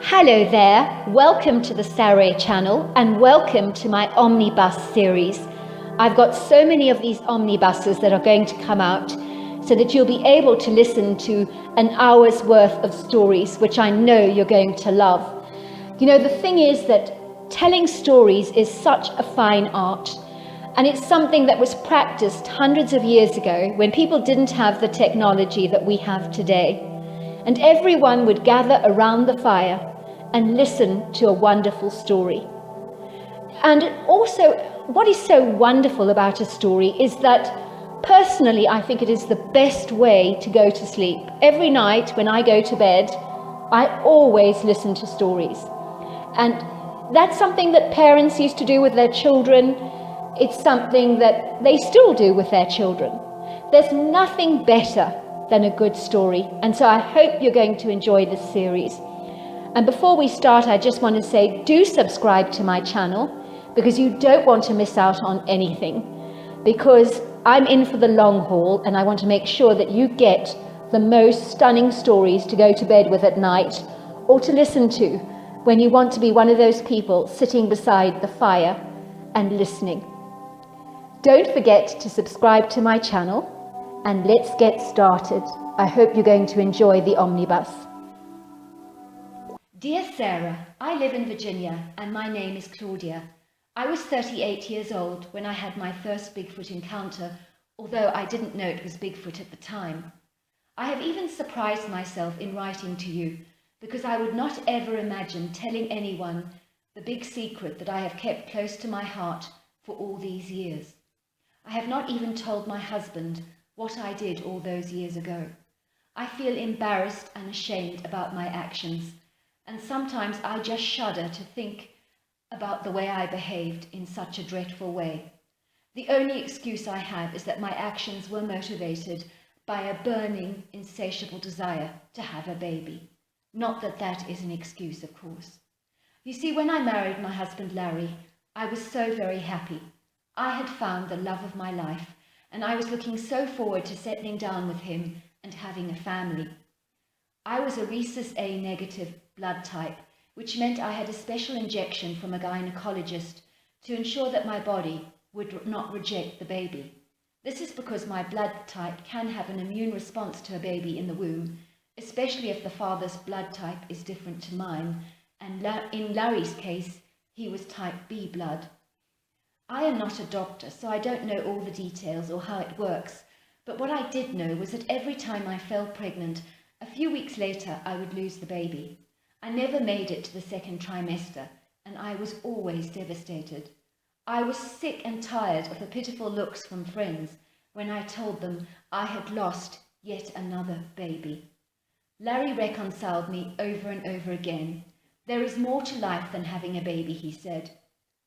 Hello there, welcome to the Saroy channel and welcome to my Omnibus series. I've got so many of these omnibuses that are going to come out so that you'll be able to listen to an hour's worth of stories, which I know you're going to love. You know, the thing is that telling stories is such a fine art, and it's something that was practiced hundreds of years ago when people didn't have the technology that we have today. And everyone would gather around the fire and listen to a wonderful story. And also, what is so wonderful about a story is that personally, I think it is the best way to go to sleep. Every night when I go to bed, I always listen to stories. And that's something that parents used to do with their children. It's something that they still do with their children. There's nothing better than a good story. And so I hope you're going to enjoy this series. And before we start, I just want to say, do subscribe to my channel because you don't want to miss out on anything. Because I'm in for the long haul and I want to make sure that you get the most stunning stories to go to bed with at night or to listen to when you want to be one of those people sitting beside the fire and listening. Don't forget to subscribe to my channel and let's get started. I hope you're going to enjoy the omnibus. Dear Sarah, I live in Virginia and my name is Claudia. I was 38 years old when I had my first Bigfoot encounter, although I didn't know it was Bigfoot at the time. I have even surprised myself in writing to you because I would not ever imagine telling anyone the big secret that I have kept close to my heart for all these years. I have not even told my husband what I did all those years ago. I feel embarrassed and ashamed about my actions, and sometimes I just shudder to think about the way I behaved in such a dreadful way. The only excuse I have is that my actions were motivated by a burning, insatiable desire to have a baby. Not that that is an excuse, of course. You see, when I married my husband Larry, I was so very happy. I had found the love of my life, and I was looking so forward to settling down with him and having a family. I was a rhesus A negative blood type, which meant I had a special injection from a gynecologist to ensure that my body would not reject the baby. This is because my blood type can have an immune response to a baby in the womb, especially if the father's blood type is different to mine, and in Larry's case, he was type B blood. I am not a doctor, so I don't know all the details or how it works, but what I did know was that every time I fell pregnant, a few weeks later I would lose the baby. I never made it to the second trimester, and I was always devastated. I was sick and tired of the pitiful looks from friends when I told them I had lost yet another baby. Larry reconciled me over and over again. There is more to life than having a baby, he said.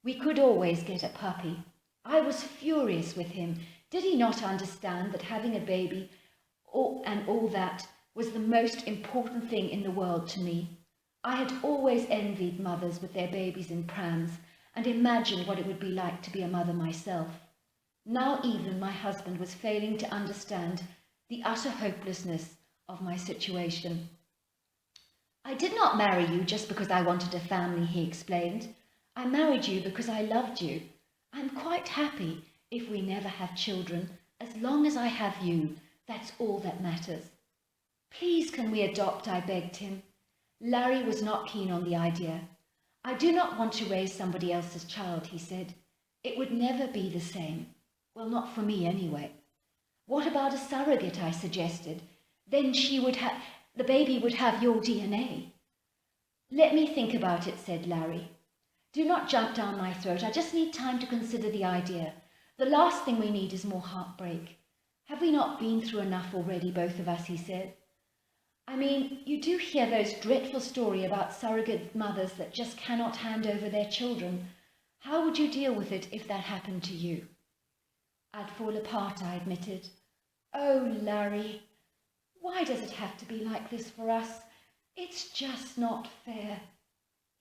We could always get a puppy. I was furious with him. Did he not understand that having a baby and all that was the most important thing in the world to me? I had always envied mothers with their babies in prams and imagined what it would be like to be a mother myself. Now even my husband was failing to understand the utter hopelessness of my situation. I did not marry you just because I wanted a family, he explained. I married you because I loved you. I'm quite happy if we never have children. As long as I have you, that's all that matters. Please can we adopt, I begged him. Larry was not keen on the idea. I do not want to raise somebody else's child, he said. It would never be the same. Well, not for me anyway. What about a surrogate, I suggested. Then the baby would have your DNA. Let me think about it, said Larry. Do not jump down my throat. I just need time to consider the idea. The last thing we need is more heartbreak. Have we not been through enough already, both of us, he said. I mean, you do hear those dreadful stories about surrogate mothers that just cannot hand over their children. How would you deal with it if that happened to you? I'd fall apart, I admitted. Oh, Larry, why does it have to be like this for us? It's just not fair.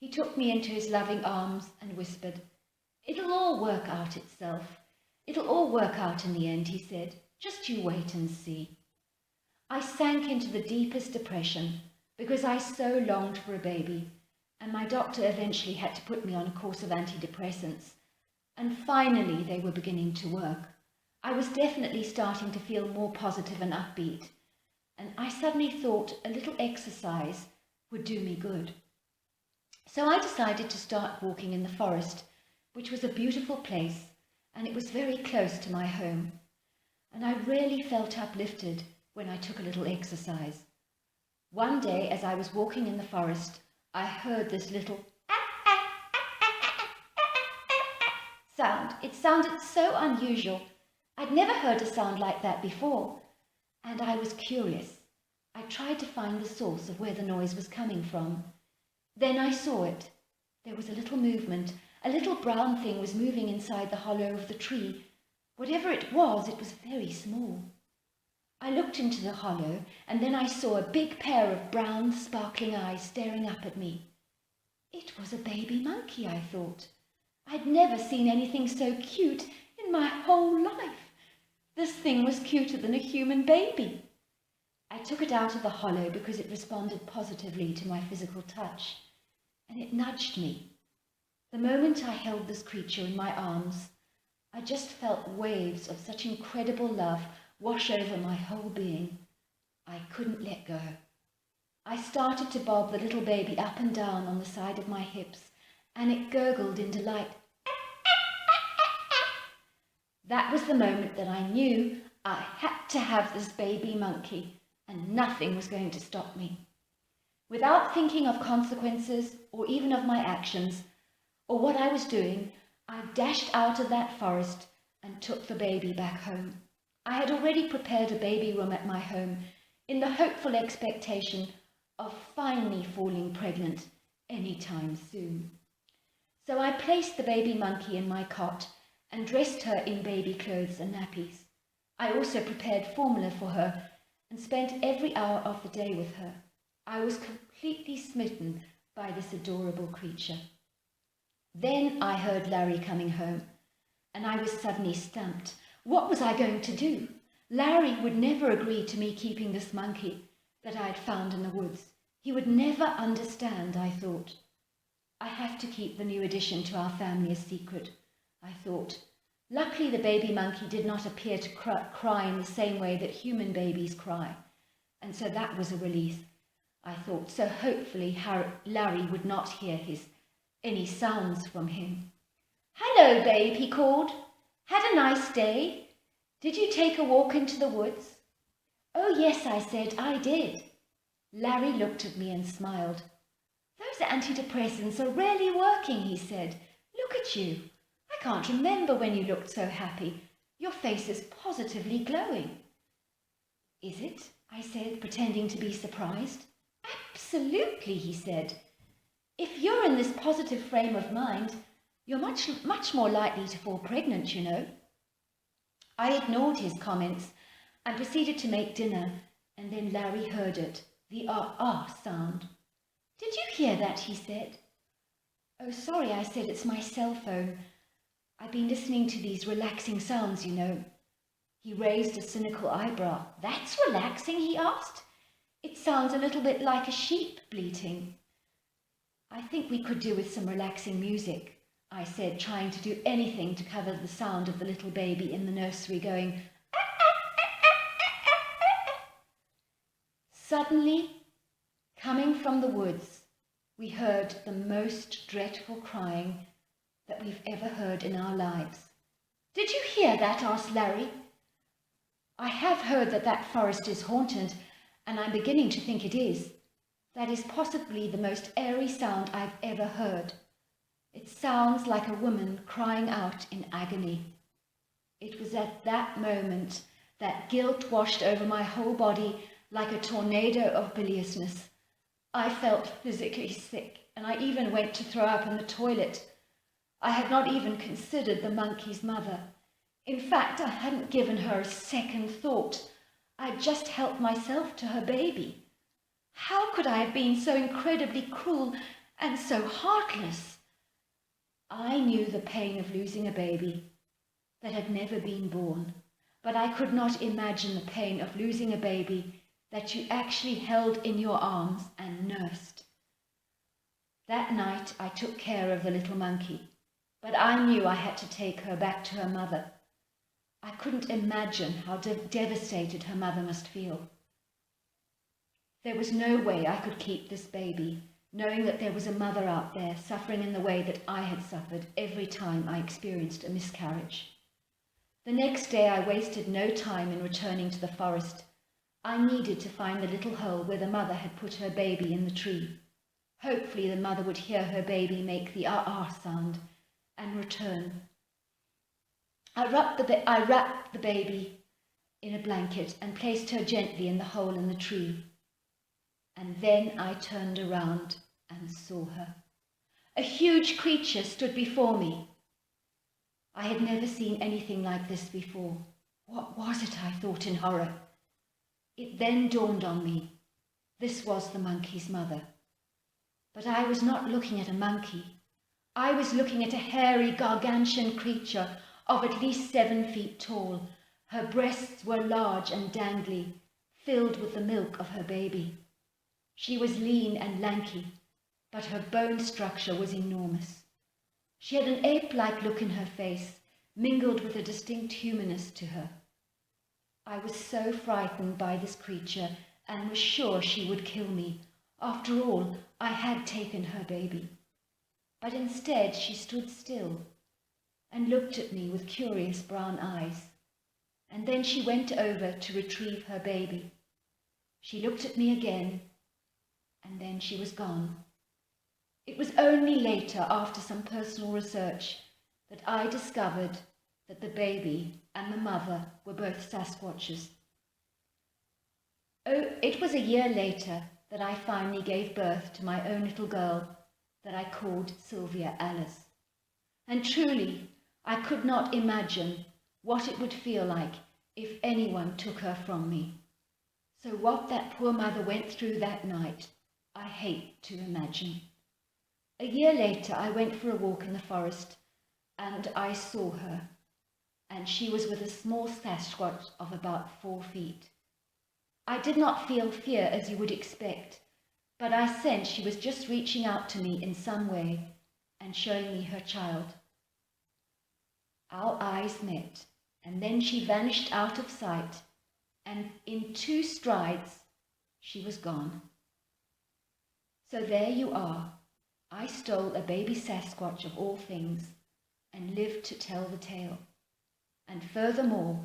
He took me into his loving arms and whispered, It'll all work out itself. It'll all work out in the end, he said. Just you wait and see. I sank into the deepest depression because I so longed for a baby, and my doctor eventually had to put me on a course of antidepressants. And finally they were beginning to work. I was definitely starting to feel more positive and upbeat, and I suddenly thought a little exercise would do me good. So I decided to start walking in the forest, which was a beautiful place, and it was very close to my home. And I really felt uplifted when I took a little exercise. One day, as I was walking in the forest, I heard this little sound. It sounded so unusual. I'd never heard a sound like that before, and I was curious. I tried to find the source of where the noise was coming from. Then I saw it. There was a little movement. A little brown thing was moving inside the hollow of the tree. Whatever it was very small. I looked into the hollow, and then I saw a big pair of brown, sparkling eyes staring up at me. It was a baby monkey, I thought. I'd never seen anything so cute in my whole life. This thing was cuter than a human baby. I took it out of the hollow because it responded positively to my physical touch, and it nudged me. The moment I held this creature in my arms, I just felt waves of such incredible love wash over my whole being. I couldn't let go. I started to bob the little baby up and down on the side of my hips, and it gurgled in delight. That was the moment that I knew I had to have this baby monkey, and nothing was going to stop me. Without thinking of consequences or even of my actions or what I was doing, I dashed out of that forest and took the baby back home. I had already prepared a baby room at my home in the hopeful expectation of finally falling pregnant anytime soon. So I placed the baby monkey in my cot and dressed her in baby clothes and nappies. I also prepared formula for her and spent every hour of the day with her. I was completely smitten by this adorable creature. Then I heard Larry coming home, and I was suddenly stumped. What was I going to do? Larry would never agree to me keeping this monkey that I had found in the woods. He would never understand, I thought. I have to keep the new addition to our family a secret, I thought. Luckily, the baby monkey did not appear to cry in the same way that human babies cry, and so that was a relief, I thought. So hopefully Larry would not hear any sounds from him. "Hello, babe," he called. "Had a nice day? Did you take a walk into the woods?" "Oh, yes," I said, "I did." Larry looked at me and smiled. "Those antidepressants are really working," he said. "Look at you. I can't remember when you looked so happy. Your face is positively glowing." "Is it?" I said, pretending to be surprised. "Absolutely," he said. "If you're in this positive frame of mind, you're much more likely to fall pregnant, you know." I ignored his comments and proceeded to make dinner, and then Larry heard it, the ah sound. "Did you hear that?" he said. "Oh, sorry," I said, "it's my cell phone. I've been listening to these relaxing sounds, you know." He raised a cynical eyebrow. "That's relaxing?" he asked. "It sounds a little bit like a sheep bleating." "I think we could do with some relaxing music," I said, trying to do anything to cover the sound of the little baby in the nursery going. Suddenly, coming from the woods, we heard the most dreadful crying that we've ever heard in our lives. "Did you hear that?" asked Larry. "I have heard that forest is haunted, and I'm beginning to think it is. That is possibly the most eerie sound I've ever heard. It sounds like a woman crying out in agony." It was at that moment that guilt washed over my whole body like a tornado of biliousness. I felt physically sick, and I even went to throw up in the toilet. I had not even considered the monkey's mother. In fact, I hadn't given her a second thought. I had just helped myself to her baby. How could I have been so incredibly cruel and so heartless? I knew the pain of losing a baby that had never been born, but I could not imagine the pain of losing a baby that you actually held in your arms and nursed. That night I took care of the little monkey, but I knew I had to take her back to her mother. I couldn't imagine how devastated her mother must feel. There was no way I could keep this baby, knowing that there was a mother out there suffering in the way that I had suffered every time I experienced a miscarriage. The next day I wasted no time in returning to the forest. I needed to find the little hole where the mother had put her baby in the tree. Hopefully the mother would hear her baby make the ah-ah sound and return. I wrapped the baby in a blanket and placed her gently in the hole in the tree. And then I turned around and saw her. A huge creature stood before me. I had never seen anything like this before. What was it? I thought in horror. It then dawned on me. This was the monkey's mother. But I was not looking at a monkey. I was looking at a hairy, gargantuan creature of at least 7 feet tall. Her breasts were large and dangly, filled with the milk of her baby. She was lean and lanky, but her bone structure was enormous. She had an ape-like look in her face, mingled with a distinct humanness to her. I was so frightened by this creature and was sure she would kill me. After all, I had taken her baby. But instead she stood still and looked at me with curious brown eyes. And then she went over to retrieve her baby. She looked at me again, and then she was gone. It was only later, after some personal research, that I discovered that the baby and the mother were both Sasquatches. Oh, it was a year later that I finally gave birth to my own little girl that I called Sylvia Alice. And truly, I could not imagine what it would feel like if anyone took her from me. So what that poor mother went through that night, I hate to imagine. A year later, I went for a walk in the forest and I saw her, and she was with a small Sasquatch of about 4 feet. I did not feel fear as you would expect, but I sensed she was just reaching out to me in some way and showing me her child. Our eyes met, and then she vanished out of sight, and in 2 strides, she was gone. So there you are. I stole a baby Sasquatch of all things and lived to tell the tale. And furthermore,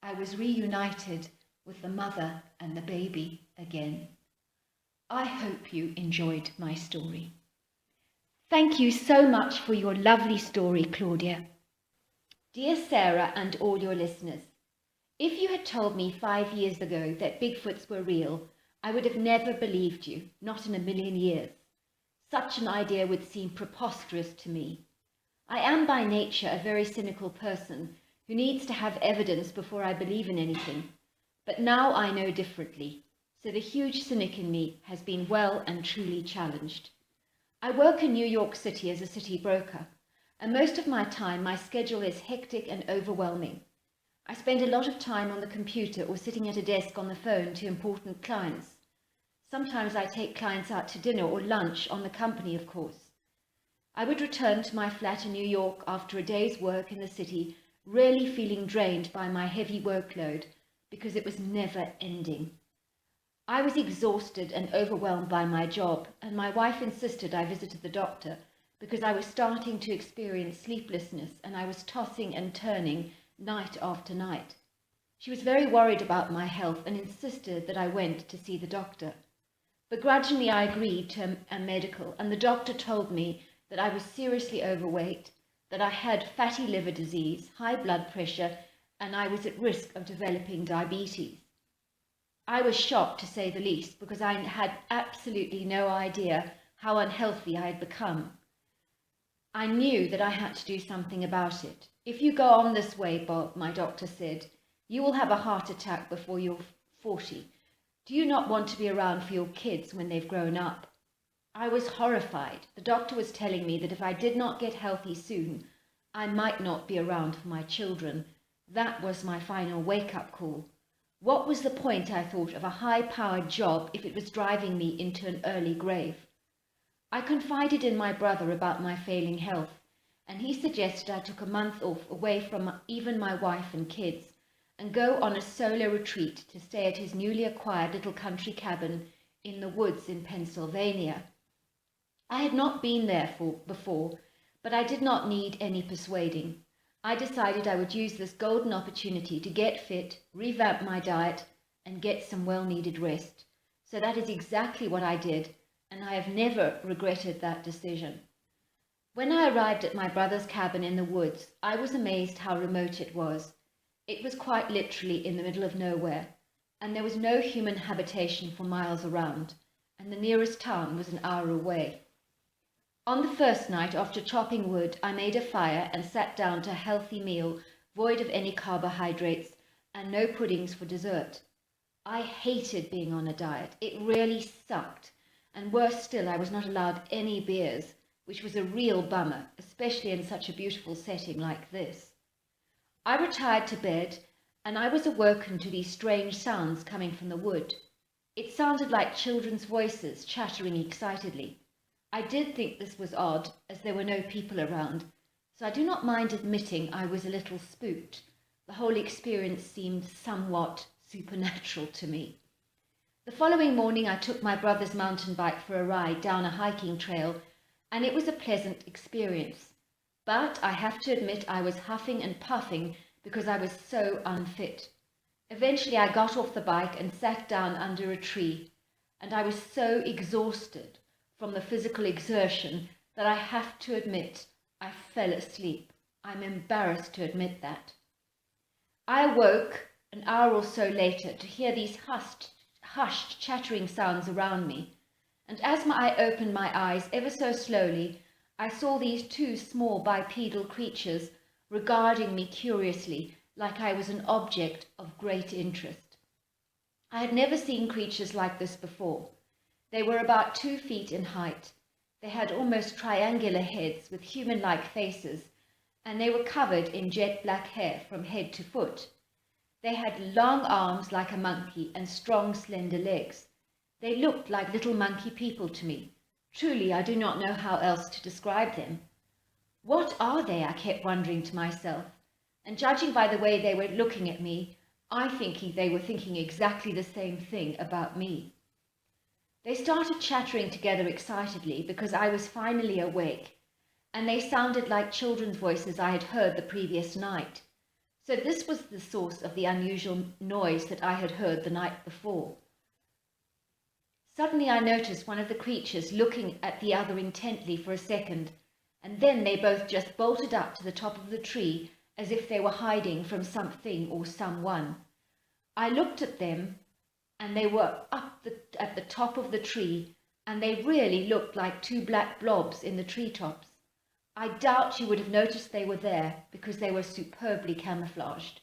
I was reunited with the mother and the baby again. I hope you enjoyed my story. Thank you so much for your lovely story, Claudia. Dear Sarah and all your listeners, if you had told me 5 years ago that Bigfoots were real, I would have never believed you, not in a million years. Such an idea would seem preposterous to me. I am by nature a very cynical person who needs to have evidence before I believe in anything. But now I know differently, so the huge cynic in me has been well and truly challenged. I work in New York City as a city broker, and most of my time my schedule is hectic and overwhelming. I spend a lot of time on the computer or sitting at a desk on the phone to important clients. Sometimes I take clients out to dinner or lunch on the company, of course. I would return to my flat in New York after a day's work in the city, really feeling drained by my heavy workload because it was never ending. I was exhausted and overwhelmed by my job, and my wife insisted I visited the doctor because I was starting to experience sleeplessness and I was tossing and turning night after night. She was very worried about my health and insisted that I went to see the doctor. Begrudgingly, I agreed to a medical, and the doctor told me that I was seriously overweight, that I had fatty liver disease, high blood pressure, and I was at risk of developing diabetes. I was shocked, to say the least, because I had absolutely no idea how unhealthy I had become. I knew that I had to do something about it. If you go on this way, Bob, my doctor said, you will have a heart attack before you're 40. Do you not want to be around for your kids when they've grown up? I was horrified. The doctor was telling me that if I did not get healthy soon, I might not be around for my children. That was my final wake-up call. What was the point, I thought, of a high-powered job if it was driving me into an early grave? I confided in my brother about my failing health, and he suggested I took a month off away from even my wife and kids and go on a solo retreat to stay at his newly acquired little country cabin in the woods in Pennsylvania. I had not been there before, but I did not need any persuading. I decided I would use this golden opportunity to get fit, revamp my diet, and get some well-needed rest. So that is exactly what I did, and I have never regretted that decision. When I arrived at my brother's cabin in the woods, I was amazed how remote it was. It was quite literally in the middle of nowhere, and there was no human habitation for miles around, and the nearest town was an hour away. On the first night, after chopping wood, I made a fire and sat down to a healthy meal, void of any carbohydrates, and no puddings for dessert. I hated being on a diet. It really sucked, and worse still, I was not allowed any beers, which was a real bummer, especially in such a beautiful setting like this. I retired to bed, and I was awoken to these strange sounds coming from the wood. It sounded like children's voices chattering excitedly. I did think this was odd, as there were no people around, so I do not mind admitting I was a little spooked. The whole experience seemed somewhat supernatural to me. The following morning I took my brother's mountain bike for a ride down a hiking trail, and it was a pleasant experience. But I have to admit I was huffing and puffing because I was so unfit. Eventually I got off the bike and sat down under a tree, and I was so exhausted from the physical exertion that I have to admit I fell asleep. I'm embarrassed to admit that. I awoke an hour or so later to hear these hushed chattering sounds around me, and as I opened my eyes ever so slowly, I saw these two small bipedal creatures regarding me curiously, like I was an object of great interest. I had never seen creatures like this before. They were about 2 feet in height. They had almost triangular heads with human-like faces, and they were covered in jet black hair from head to foot. They had long arms like a monkey and strong, slender legs. They looked like little monkey people to me. Truly, I do not know how else to describe them. What are they? I kept wondering to myself, and judging by the way they were looking at me, I think they were thinking exactly the same thing about me. They started chattering together excitedly because I was finally awake, and they sounded like children's voices I had heard the previous night. So this was the source of the unusual noise that I had heard the night before. Suddenly I noticed one of the creatures looking at the other intently for a second, and then they both just bolted up to the top of the tree as if they were hiding from something or someone. I looked at them, and they were at the top of the tree, and they really looked like 2 black blobs in the treetops. I doubt you would have noticed they were there because they were superbly camouflaged.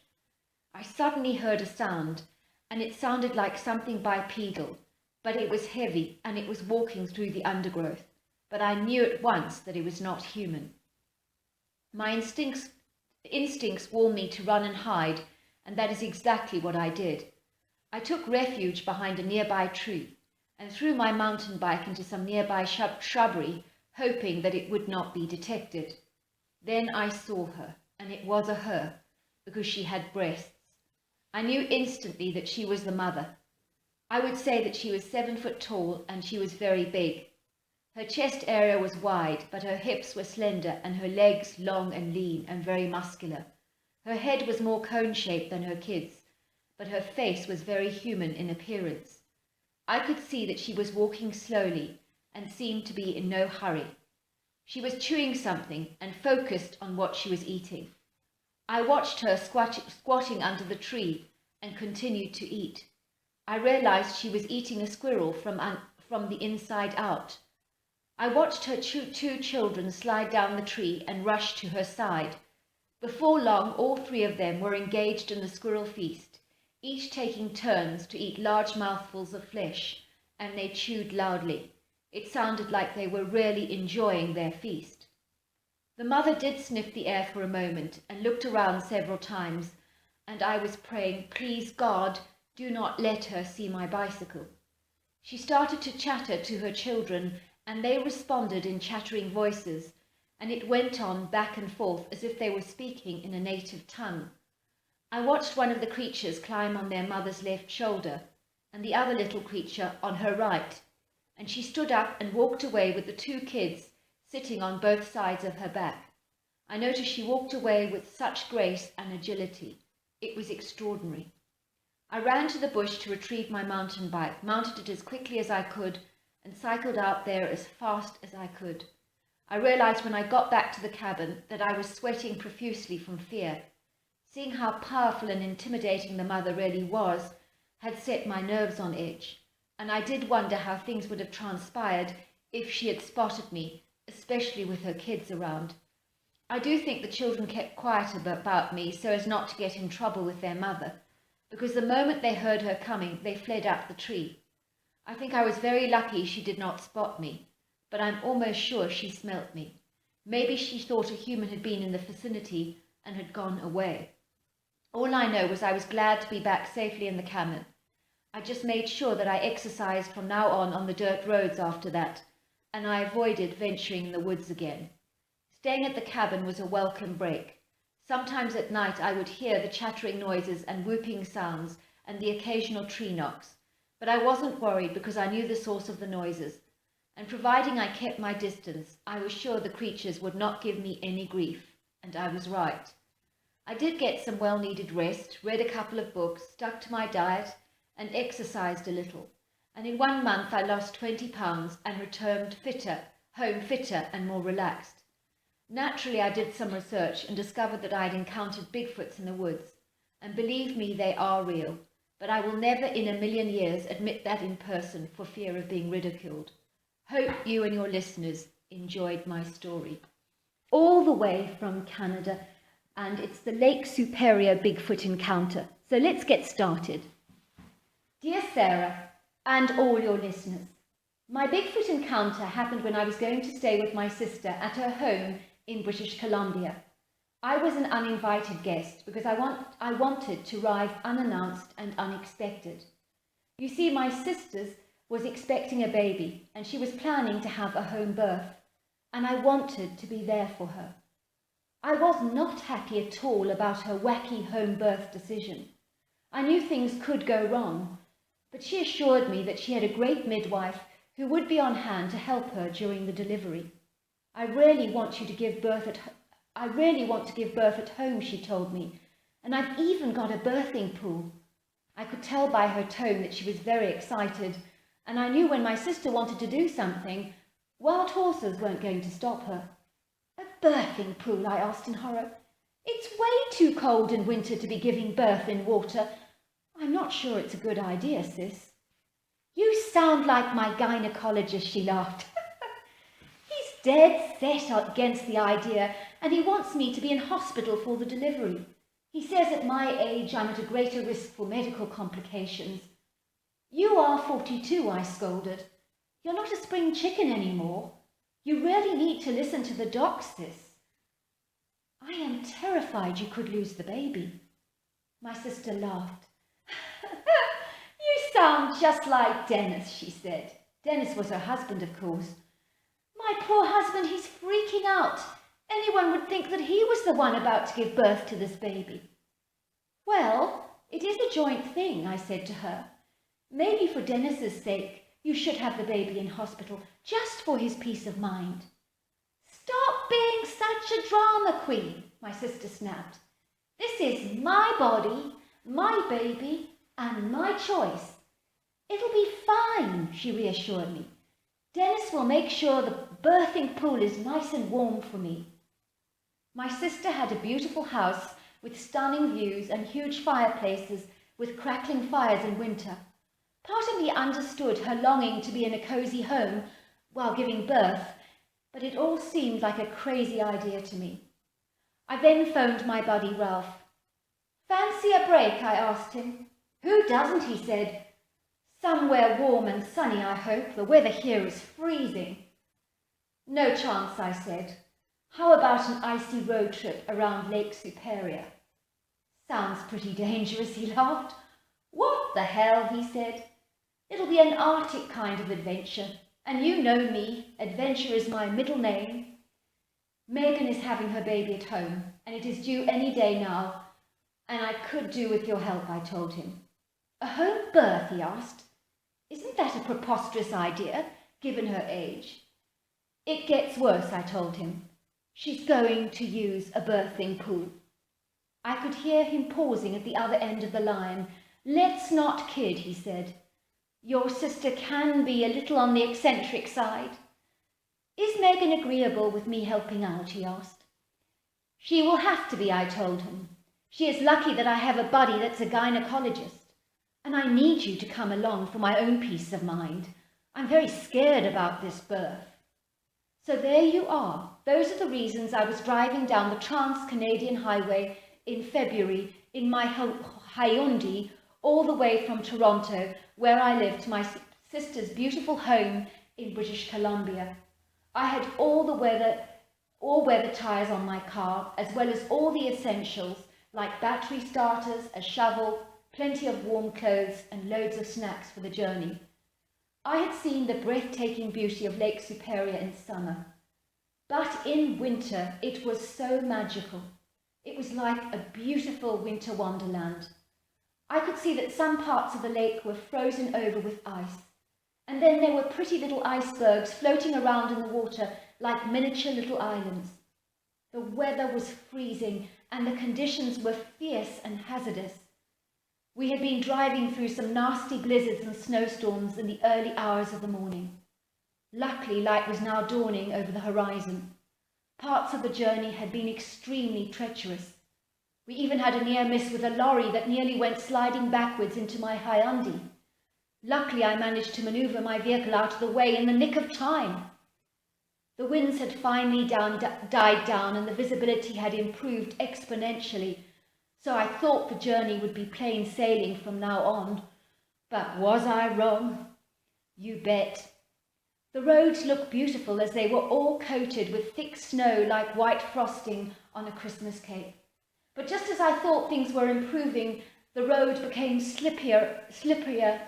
I suddenly heard a sound, and it sounded like something bipedal, but it was heavy and it was walking through the undergrowth, but I knew at once that it was not human. My instincts warned me to run and hide, and that is exactly what I did. I took refuge behind a nearby tree and threw my mountain bike into some nearby shrubbery, hoping that it would not be detected. Then I saw her, and it was a her, because she had breasts. I knew instantly that she was the mother. I would say that she was 7 foot tall, and she was very big. Her chest area was wide, but her hips were slender, and her legs long and lean and very muscular. Her head was more cone-shaped than her kids, but her face was very human in appearance. I could see that she was walking slowly and seemed to be in no hurry. She was chewing something and focused on what she was eating. I watched her squatting under the tree and continued to eat. I realized she was eating a squirrel from the inside out. I watched her 2 children slide down the tree and rush to her side. Before long, all 3 of them were engaged in the squirrel feast, each taking turns to eat large mouthfuls of flesh, and they chewed loudly. It sounded like they were really enjoying their feast. The mother did sniff the air for a moment and looked around several times, and I was praying, "Please God, do not let her see my bicycle." She started to chatter to her children and they responded in chattering voices, and it went on back and forth as if they were speaking in a native tongue. I watched one of the creatures climb on their mother's left shoulder, and the other little creature on her right, and she stood up and walked away with the two kids sitting on both sides of her back. I noticed she walked away with such grace and agility. It was extraordinary. I ran to the bush to retrieve my mountain bike, mounted it as quickly as I could, and cycled out there as fast as I could. I realized when I got back to the cabin that I was sweating profusely from fear. Seeing how powerful and intimidating the mother really was had set my nerves on edge, and I did wonder how things would have transpired if she had spotted me, especially with her kids around. I do think the children kept quiet about me so as not to get in trouble with their mother, because the moment they heard her coming, they fled up the tree. I think I was very lucky she did not spot me, but I'm almost sure she smelt me. Maybe she thought a human had been in the vicinity and had gone away. All I know was I was glad to be back safely in the cabin. I just made sure that I exercised from now on the dirt roads after that, and I avoided venturing in the woods again. Staying at the cabin was a welcome break. Sometimes at night I would hear the chattering noises and whooping sounds and the occasional tree knocks, but I wasn't worried because I knew the source of the noises, and providing I kept my distance, I was sure the creatures would not give me any grief, and I was right. I did get some well-needed rest, read a couple of books, stuck to my diet, and exercised a little, and in 1 month I lost 20 pounds and returned home fitter and more relaxed. Naturally, I did some research and discovered that I had encountered Bigfoots in the woods, and believe me, they are real, but I will never in a million years admit that in person for fear of being ridiculed. Hope you and your listeners enjoyed my story. All the way from Canada, and it's the Lake Superior Bigfoot encounter. So let's get started. Dear Sarah, and all your listeners, my Bigfoot encounter happened when I was going to stay with my sister at her home in British Columbia. I was an uninvited guest because I wanted to arrive unannounced and unexpected. You see, my sister was expecting a baby and she was planning to have a home birth, and I wanted to be there for her. I was not happy at all about her wacky home birth decision. I knew things could go wrong, but she assured me that she had a great midwife who would be on hand to help her during the delivery. I really want to give birth at home, she told me, and I've even got a birthing pool. I could tell by her tone that she was very excited, and I knew when my sister wanted to do something, wild horses weren't going to stop her. A birthing pool, I asked in horror. It's way too cold in winter to be giving birth in water. I'm not sure it's a good idea, sis. You sound like my gynecologist, she laughed. He's dead set against the idea, and he wants me to be in hospital for the delivery. He says at my age I'm at a greater risk for medical complications. You are 42, I scolded. You're not a spring chicken anymore. You really need to listen to the doc, sis. I am terrified you could lose the baby. My sister laughed. You sound just like Dennis, she said. Dennis was her husband, of course. My poor husband, he's freaking out. Anyone would think that he was the one about to give birth to this baby. Well, it is a joint thing, I said to her. Maybe for Dennis's sake, you should have the baby in hospital, just for his peace of mind. Stop being such a drama queen, my sister snapped. This is my body, my baby, and my choice. It'll be fine, she reassured me. Dennis will make sure the birthing pool is nice and warm for me. My sister had a beautiful house with stunning views and huge fireplaces with crackling fires in winter. Part of me understood her longing to be in a cozy home while giving birth, but it all seemed like a crazy idea to me. I then phoned my buddy Ralph. Fancy a break, I asked him. Who doesn't, he said. Somewhere warm and sunny, I hope. The weather here is freezing. No chance, I said. How about an icy road trip around Lake Superior? Sounds pretty dangerous, he laughed. What the hell, he said. It'll be an Arctic kind of adventure, And you know me, adventure is my middle name. Megan is having her baby at home, and it is due any day now, and I could do with your help, I told him. A home birth, he asked. Isn't that a preposterous idea, given her age? It gets worse, I told him. She's going to use a birthing pool. I could hear him pausing at the other end of the line. Let's not kid, he said. Your sister can be a little on the eccentric side. Is Megan agreeable with me helping out, he asked. She will have to be, I told him. She is lucky that I have a buddy that's a gynecologist. And I need you to come along for my own peace of mind. I'm very scared about this birth. So there you are. Those are the reasons I was driving down the Trans-Canadian Highway in February in my Hyundai all the way from Toronto, where I live, to my sister's beautiful home in British Columbia. I had all weather tyres on my car, as well as all the essentials like battery starters, a shovel, plenty of warm clothes and loads of snacks for the journey. I had seen the breathtaking beauty of Lake Superior in summer, but in winter it was so magical. It was like a beautiful winter wonderland. I could see that some parts of the lake were frozen over with ice, and then there were pretty little icebergs floating around in the water like miniature little islands. The weather was freezing and the conditions were fierce and hazardous. We had been driving through some nasty blizzards and snowstorms in the early hours of the morning. Luckily, light was now dawning over the horizon. Parts of the journey had been extremely treacherous. We even had a near miss with a lorry that nearly went sliding backwards into my Hyundai. Luckily, I managed to manoeuvre my vehicle out of the way in the nick of time. The winds had finally died down and the visibility had improved exponentially, so I thought the journey would be plain sailing from now on. But was I wrong? You bet. The roads looked beautiful as they were all coated with thick snow like white frosting on a Christmas cake. But just as I thought things were improving, the road became slipperier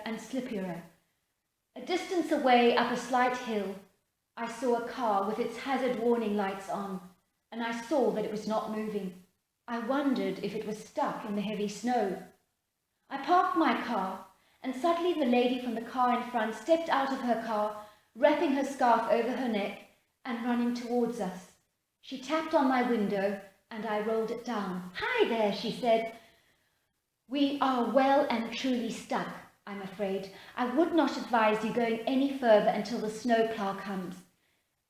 and slipperier. A distance away up a slight hill, I saw a car with its hazard warning lights on, and I saw that it was not moving. I wondered if it was stuck in the heavy snow. I parked my car, and suddenly the lady from the car in front stepped out of her car, wrapping her scarf over her neck and running towards us. She tapped on my window, and I rolled it down. "Hi there," she said. "We are well and truly stuck, I'm afraid. I would not advise you going any further until the snowplow comes.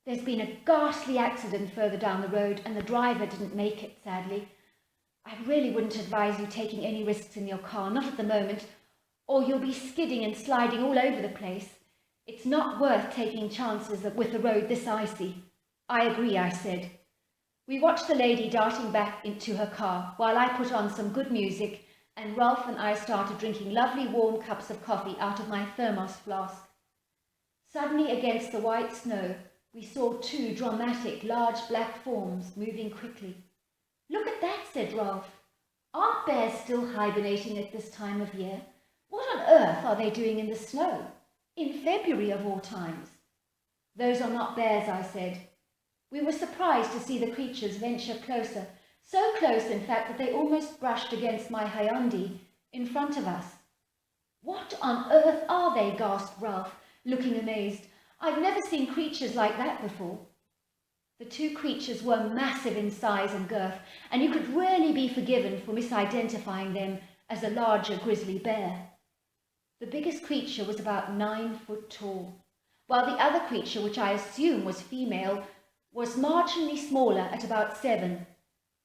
There's been a ghastly accident further down the road, and the driver didn't make it, sadly. I really wouldn't advise you taking any risks in your car, not at the moment, or you'll be skidding and sliding all over the place. It's not worth taking chances with a road this icy." "I agree," I said. We watched the lady darting back into her car while I put on some good music, and Ralph and I started drinking lovely warm cups of coffee out of my thermos flask. Suddenly, against the white snow, we saw two dramatic, large black forms moving quickly. "Look at that," said Ralph. "Aren't bears still hibernating at this time of year? What on earth are they doing in the snow? In February of all times?" "Those are not bears," I said. We were surprised to see the creatures venture closer, so close in fact that they almost brushed against my Hyundai in front of us. "What on earth are they?" gasped Ralph, looking amazed. "I've never seen creatures like that before." The two creatures were massive in size and girth, and you could really be forgiven for misidentifying them as a larger grizzly bear. The biggest creature was about 9 foot tall, while the other creature, which I assume was female, was marginally smaller at about 7.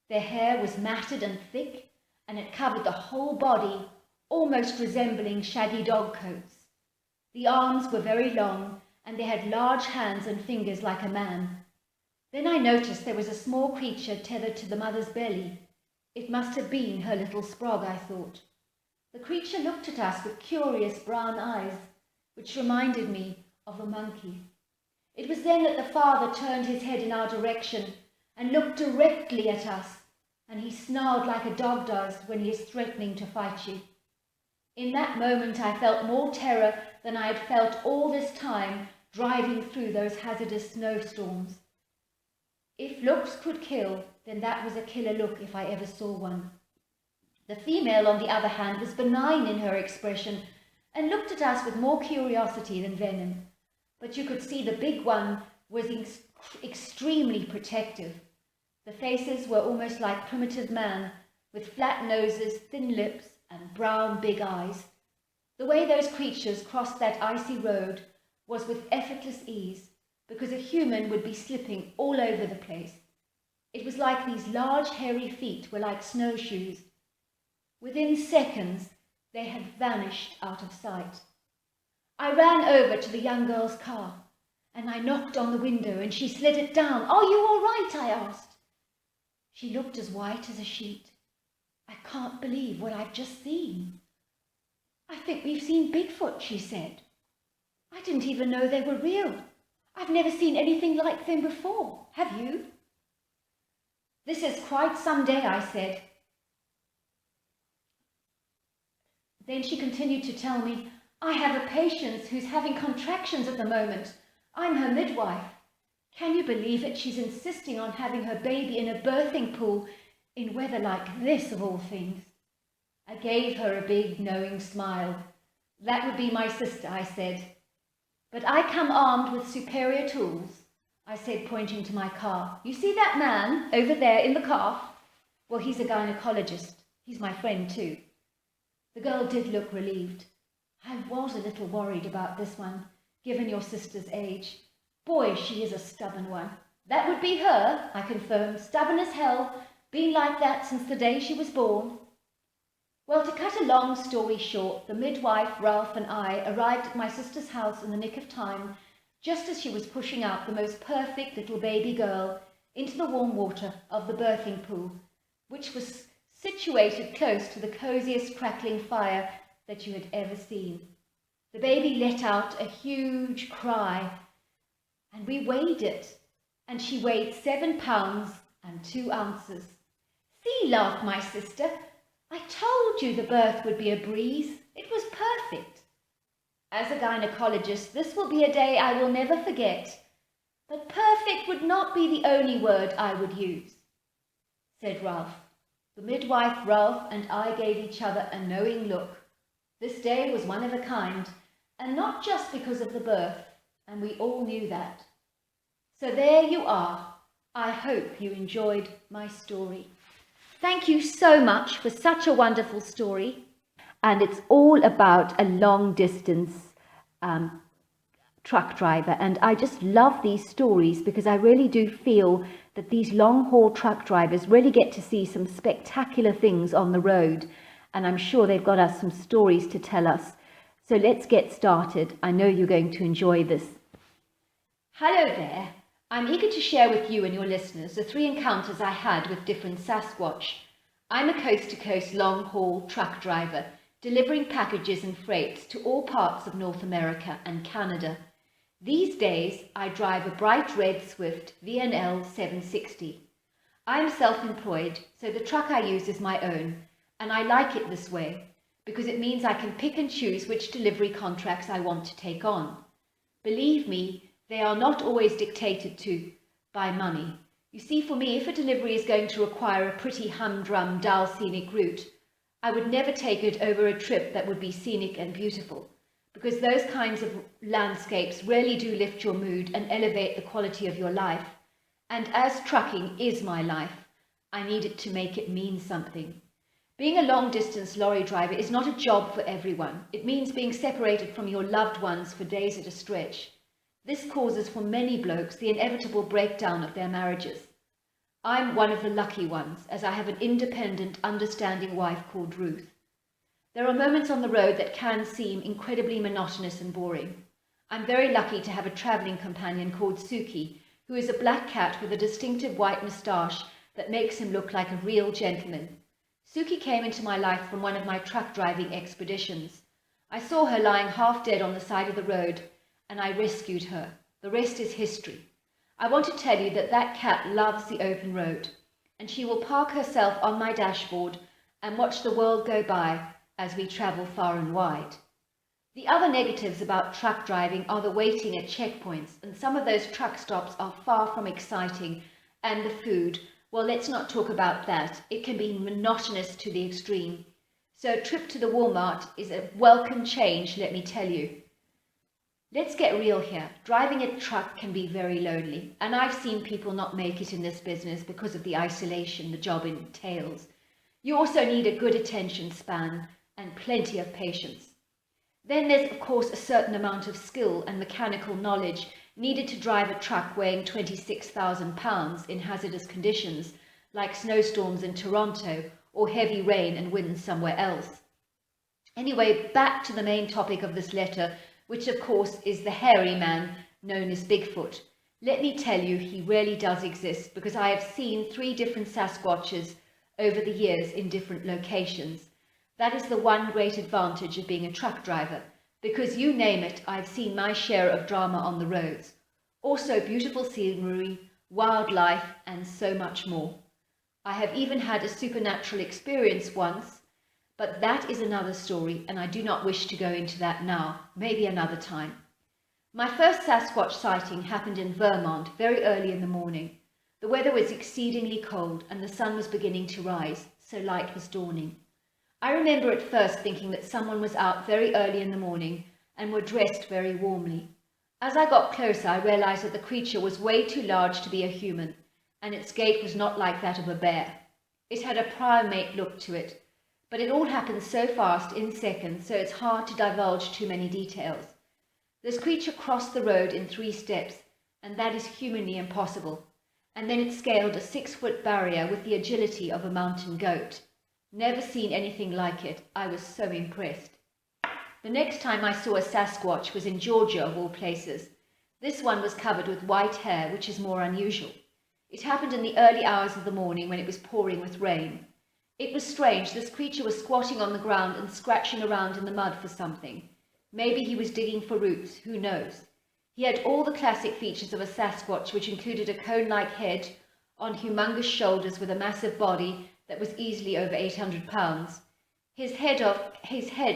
Their hair was matted and thick, and it covered the whole body, almost resembling shaggy dog coats. The arms were very long, and they had large hands and fingers like a man. Then I noticed there was a small creature tethered to the mother's belly. It must have been her little Sprog, I thought. The creature looked at us with curious brown eyes, which reminded me of a monkey. It was then that the father turned his head in our direction and looked directly at us, and he snarled like a dog does when he is threatening to fight you. In that moment I felt more terror than I had felt all this time, driving through those hazardous snowstorms. If looks could kill, then that was a killer look if I ever saw one. The female, on the other hand, was benign in her expression and looked at us with more curiosity than venom. But you could see the big one was extremely protective. The faces were almost like primitive man, with flat noses, thin lips, and brown big eyes. The way those creatures crossed that icy road was with effortless ease, because a human would be slipping all over the place. It was like these large hairy feet were like snowshoes. Within seconds, they had vanished out of sight. I ran over to the young girl's car, and I knocked on the window, and she slid it down. "Are you all right?" I asked. She looked as white as a sheet. "I can't believe what I've just seen." "I think we've seen Bigfoot," she said. "I didn't even know they were real. I've never seen anything like them before. Have you?" "This is quite some day," I said. Then she continued to tell me, "I have a patient who's having contractions at the moment. I'm her midwife. Can you believe it? She's insisting on having her baby in a birthing pool in weather like this, of all things." I gave her a big, knowing smile. "That would be my sister," I said. "But I come armed with superior tools," I said, pointing to my car. "You see that man over there in the car? Well, he's a gynecologist. He's my friend too." The girl did look relieved. "I was a little worried about this one, given your sister's age. Boy, she is a stubborn one." "That would be her," I confirmed. "Stubborn as hell, been like that since the day she was born." Well, to cut a long story short, the midwife, Ralph, and I arrived at my sister's house in the nick of time, just as she was pushing out the most perfect little baby girl into the warm water of the birthing pool, which was situated close to the coziest crackling fire that you had ever seen. The baby let out a huge cry, and we weighed it, and she weighed 7 pounds and 2 ounces. "See," laughed my sister, "I told you the birth would be a breeze. It was perfect." As a gynecologist, this will be a day I will never forget, but perfect would not be the only word I would use, said Ralph. The midwife, Ralph, and I gave each other a knowing look. This day was one of a kind, and not just because of the birth, and we all knew that. So there you are. I hope you enjoyed my story. Thank you so much for such a wonderful story. And it's all about a long distance truck driver. And I just love these stories because I really do feel that these long haul truck drivers really get to see some spectacular things on the road. And I'm sure they've got us some stories to tell us. So let's get started. I know you're going to enjoy this. Hello there. I'm eager to share with you and your listeners the 3 encounters I had with different Sasquatch. I'm a coast-to-coast long-haul truck driver, delivering packages and freights to all parts of North America and Canada. These days, I drive a bright red Swift VNL 760. I am self-employed, so the truck I use is my own, and I like it this way because it means I can pick and choose which delivery contracts I want to take on. Believe me, they are not always dictated to by money. You see, for me, if a delivery is going to require a pretty humdrum, dull scenic route, I would never take it over a trip that would be scenic and beautiful, because those kinds of landscapes really do lift your mood and elevate the quality of your life. And as trucking is my life, I need it to make it mean something. Being a long-distance lorry driver is not a job for everyone. It means being separated from your loved ones for days at a stretch. This causes for many blokes the inevitable breakdown of their marriages. I'm one of the lucky ones, as I have an independent, understanding wife called Ruth. There are moments on the road that can seem incredibly monotonous and boring. I'm very lucky to have a travelling companion called Suki, who is a black cat with a distinctive white moustache that makes him look like a real gentleman. Suki came into my life from one of my truck driving expeditions. I saw her lying half dead on the side of the road, and I rescued her. The rest is history. I want to tell you that that cat loves the open road, and she will park herself on my dashboard and watch the world go by as we travel far and wide. The other negatives about truck driving are the waiting at checkpoints, and some of those truck stops are far from exciting, and the food, well, let's not talk about that. It can be monotonous to the extreme. So a trip to the Walmart is a welcome change, let me tell you. Let's get real here. Driving a truck can be very lonely, and I've seen people not make it in this business because of the isolation the job entails. You also need a good attention span and plenty of patience. Then there's, of course, a certain amount of skill and mechanical knowledge needed to drive a truck weighing 26,000 pounds in hazardous conditions, like snowstorms in Toronto or heavy rain and wind somewhere else. Anyway, back to the main topic of this letter, which of course is the hairy man known as Bigfoot. Let me tell you, he really does exist, because I have seen 3 different Sasquatches over the years in different locations. That is the one great advantage of being a truck driver, because you name it, I've seen my share of drama on the roads. Also beautiful scenery, wildlife, and so much more. I have even had a supernatural experience once, but that is another story, and I do not wish to go into that now, maybe another time. My first Sasquatch sighting happened in Vermont very early in the morning. The weather was exceedingly cold, and the sun was beginning to rise, so light was dawning. I remember at first thinking that someone was out very early in the morning and were dressed very warmly. As I got closer, I realized that the creature was way too large to be a human, and its gait was not like that of a bear. It had a primate look to it, but it all happened so fast in seconds, so it's hard to divulge too many details. This creature crossed the road in 3 steps, and that is humanly impossible, and then it scaled a 6-foot barrier with the agility of a mountain goat. Never seen anything like it. I was so impressed. The next time I saw a Sasquatch was in Georgia, of all places. This one was covered with white hair, which is more unusual. It happened in the early hours of the morning when it was pouring with rain. It was strange. This creature was squatting on the ground and scratching around in the mud for something. Maybe he was digging for roots, who knows. He had all the classic features of a Sasquatch, which included a cone-like head on humongous shoulders with a massive body that was easily over 800 pounds. His head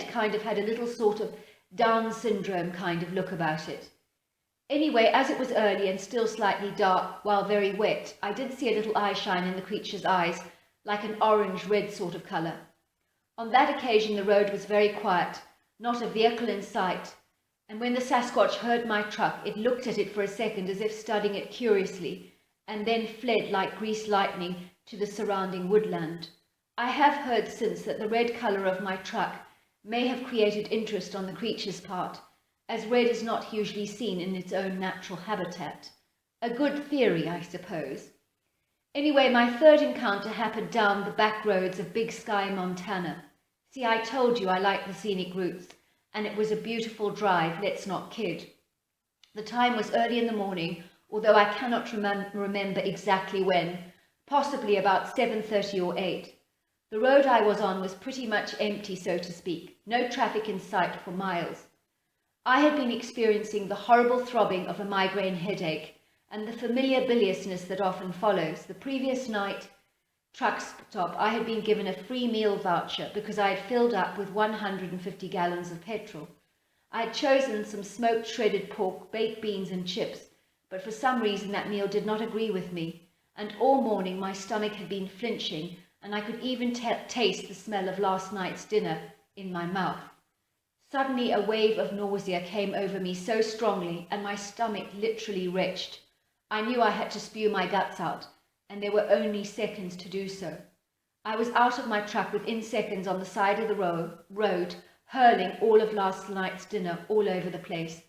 kind of had a little sort of Down syndrome kind of look about it. Anyway, as it was early and still slightly dark while very wet, I did see a little eye shine in the creature's eyes, like an orange-red sort of colour. On that occasion the road was very quiet, not a vehicle in sight, and when the Sasquatch heard my truck, it looked at it for a second as if studying it curiously, and then fled like greased lightning to the surrounding woodland. I have heard since that the red colour of my truck may have created interest on the creature's part, as red is not usually seen in its own natural habitat. A good theory, I suppose. Anyway, my 3rd encounter happened down the back roads of Big Sky, Montana. See, I told you I like the scenic routes, and it was a beautiful drive, let's not kid. The time was early in the morning, although I cannot remember exactly when, possibly about 7:30 or 8. The road I was on was pretty much empty, so to speak, no traffic in sight for miles. I had been experiencing the horrible throbbing of a migraine headache and the familiar biliousness that often follows. The previous night truck stop, I had been given a free meal voucher because I had filled up with 150 gallons of petrol. I had chosen some smoked shredded pork, baked beans and chips, but for some reason that meal did not agree with me, and all morning my stomach had been flinching, and I could even taste the smell of last night's dinner in my mouth. Suddenly a wave of nausea came over me so strongly, and my stomach literally retched. I knew I had to spew my guts out, and there were only seconds to do so. I was out of my truck within seconds on the side of the road, hurling all of last night's dinner all over the place.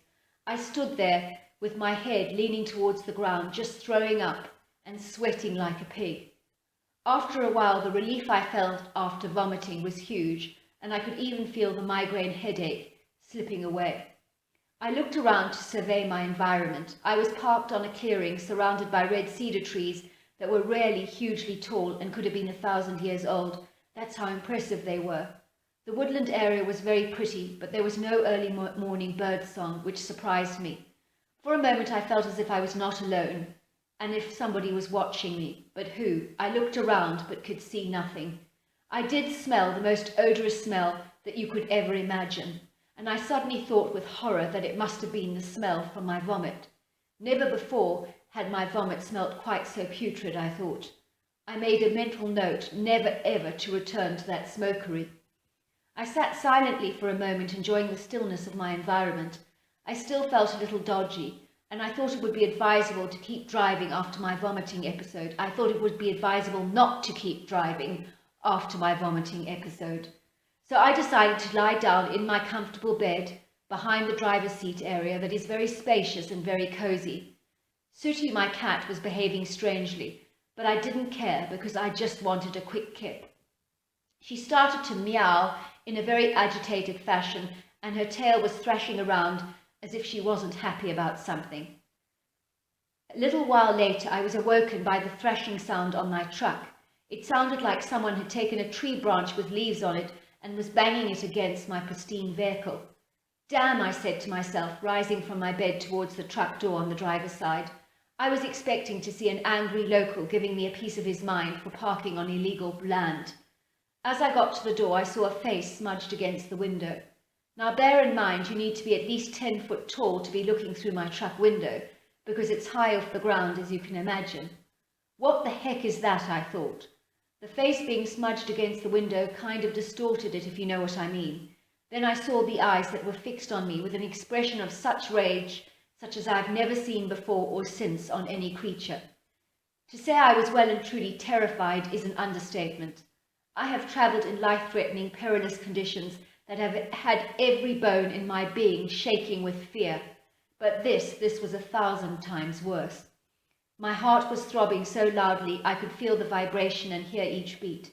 I stood there with my head leaning towards the ground, just throwing up and sweating like a pig. After a while, the relief I felt after vomiting was huge, and I could even feel the migraine headache slipping away. I looked around to survey my environment. I was parked on a clearing surrounded by red cedar trees that were really hugely tall and could have been 1,000 years old. That's how impressive they were. The woodland area was very pretty, but there was no early morning bird song, which surprised me. For a moment I felt as if I was not alone, and if somebody was watching me, but who? I looked around but could see nothing. I did smell the most odorous smell that you could ever imagine. and I suddenly thought with horror that it must have been the smell from my vomit. Never before had my vomit smelt quite so putrid, I thought. I made a mental note never ever to return to that smokery. I sat silently for a moment, enjoying the stillness of my environment. I still felt a little dodgy, and I thought it would be advisable to keep driving after my vomiting episode. I thought it would be advisable not to keep driving after my vomiting episode. So I decided to lie down in my comfortable bed behind the driver's seat area that is very spacious and very cozy. Sooty, my cat, was behaving strangely, but I didn't care because I just wanted a quick kip. She started to meow in a very agitated fashion, and her tail was thrashing around as if she wasn't happy about something. A little while later, I was awoken by the thrashing sound on my truck. It sounded like someone had taken a tree branch with leaves on it and was banging it against my pristine vehicle. Damn, I said to myself, rising from my bed towards the truck door on the driver's side. I was expecting to see an angry local giving me a piece of his mind for parking on illegal land. As I got to the door, I saw a face smudged against the window. Now bear in mind, you need to be at least 10 foot tall to be looking through my truck window, because it's high off the ground, as you can imagine. What the heck is that, I thought. The face being smudged against the window kind of distorted it, if you know what I mean. Then I saw the eyes that were fixed on me with an expression of such rage, such as I've never seen before or since on any creature. To say I was well and truly terrified is an understatement. I have travelled in life-threatening, perilous conditions that have had every bone in my being shaking with fear, but this was 1,000 times worse. My heart was throbbing so loudly I could feel the vibration and hear each beat.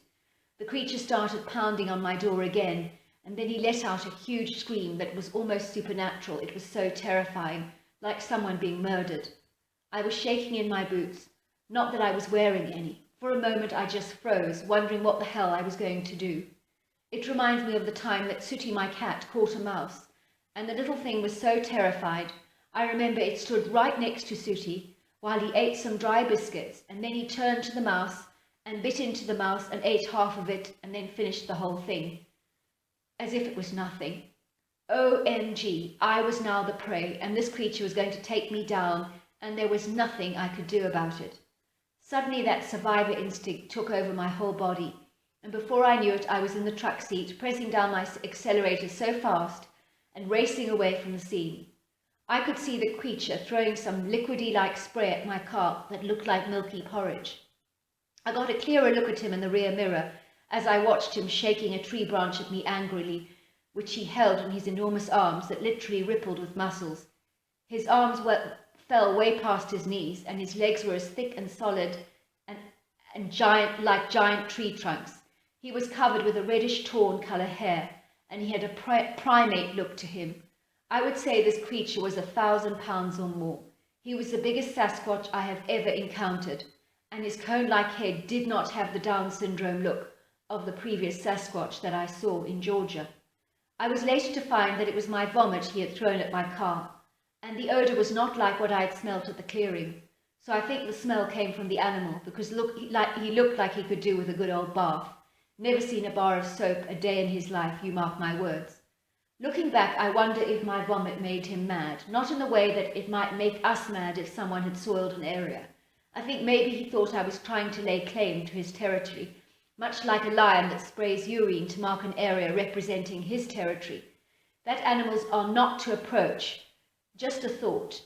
The creature started pounding on my door again, and then he let out a huge scream that was almost supernatural. It was so terrifying, like someone being murdered. I was shaking in my boots, not that I was wearing any. For a moment I just froze, wondering what the hell I was going to do. It reminds me of the time that Sooty, my cat, caught a mouse, and the little thing was so terrified. I remember it stood right next to Sooty while he ate some dry biscuits, and then he turned to the mouse and bit into the mouse and ate half of it and then finished the whole thing, as if it was nothing. OMG, I was now the prey, and this creature was going to take me down, and there was nothing I could do about it. Suddenly that survivor instinct took over my whole body, and before I knew it, I was in the truck seat, pressing down my accelerator so fast and racing away from the scene. I could see the creature throwing some liquidy-like spray at my car that looked like milky porridge. I got a clearer look at him in the rear mirror as I watched him shaking a tree branch at me angrily, which he held in his enormous arms that literally rippled with muscles. His arms fell way past his knees, and his legs were as thick and solid and giant, like giant tree trunks. He was covered with a reddish tawn colour hair, and he had a primate look to him. I would say this creature was 1,000 pounds or more. He was the biggest Sasquatch I have ever encountered, and his cone-like head did not have the Down syndrome look of the previous Sasquatch that I saw in Georgia. I was later to find that it was my vomit he had thrown at my car, and the odour was not like what I had smelt at the clearing, so I think the smell came from the animal, because he looked like he could do with a good old bath. Never seen a bar of soap a day in his life, you mark my words. Looking back, I wonder if my vomit made him mad, not in the way that it might make us mad if someone had soiled an area. I think maybe he thought I was trying to lay claim to his territory, much like a lion that sprays urine to mark an area representing his territory. That animals are not to approach. Just a thought.